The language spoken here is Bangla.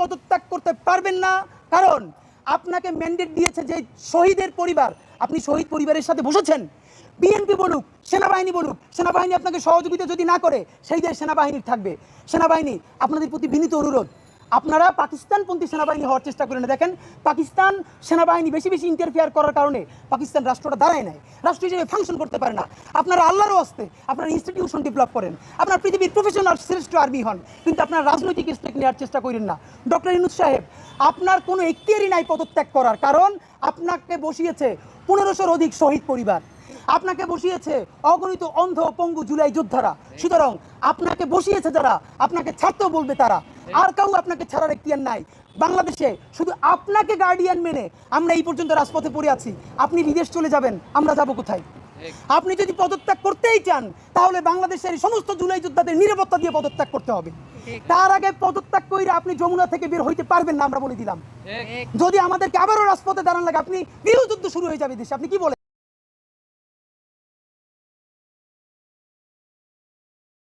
পদত্যাগ করতে পারবেন না, কারণ আপনাকে ম্যান্ডেট দিয়েছে যে শহীদের পরিবার, আপনি শহীদ পরিবারের সাথে বসেছেন। বিএনপি বলুক, সেনাবাহিনী বলুক, সেনাবাহিনী আপনাকে সহযোগিতা যদি না করে সেই দেশ সেনাবাহিনীর থাকবে। সেনাবাহিনী, আপনাদের প্রতি বিনীত অনুরোধ, আপনারা পাকিস্তানপন্থী সেনাবাহিনী হওয়ার চেষ্টা করেন না। দেখেন, পাকিস্তান সেনাবাহিনী বেশি বেশি ইন্টারফেয়ার করার কারণে পাকিস্তান রাষ্ট্রটা দাঁড়ায় নাই, রাষ্ট্র হিসেবে ফাংশন করতে পারে না। আপনারা আল্লাহরও আসতে আপনারা ইনস্টিটিউশন ডেভেলপ করেন, আপনার পৃথিবীর প্রফেশনাল শ্রেষ্ঠ আর্মি হন, কিন্তু আপনারা রাজনৈতিক স্টেক নেওয়ার চেষ্টা করেন না। ডক্টর ইউনূস সাহেব, আপনার কোনো এখতিয়ারই নাই পদত্যাগ করার, কারণ আপনাকে বসিয়েছে 1500-র অধিক শহীদ পরিবার, আপনাকে বসিয়েছে অগণিত অন্ধ পঙ্গু জুলাই যোদ্ধারা। সুতরাং আপনাকে বসিয়েছে যারা, আপনাকে ছাড়তেও বলবে তারা, আর কেউ আপনাকে ছাড়ার এখতিয়ার নাই। বাংলাদেশে শুধু আপনাকে গার্ডিয়ান মেনে আমরা এই পর্যন্ত রাজপথে পড়ে আছি। আপনি বিদেশ চলে যাবেন, আমরা যাব কোথায়? আপনি যদি পদত্যাগ করতেই চান তাহলে বাংলাদেশের সমস্ত জুলাই যোদ্ধাদের নিরাপত্তা দিয়ে পদত্যাগ করতে হবে। তার আগে পদত্যাগ করে আপনি যমুনা থেকে বের হইতে পারবেন না, আমরা বলে দিলাম। যদি আমাদেরকে আবারও রাজপথে দাঁড়ান লাগে, আপনি গৃহযুদ্ধ শুরু হয়ে যাবে দেশে। আপনি কি বলেন?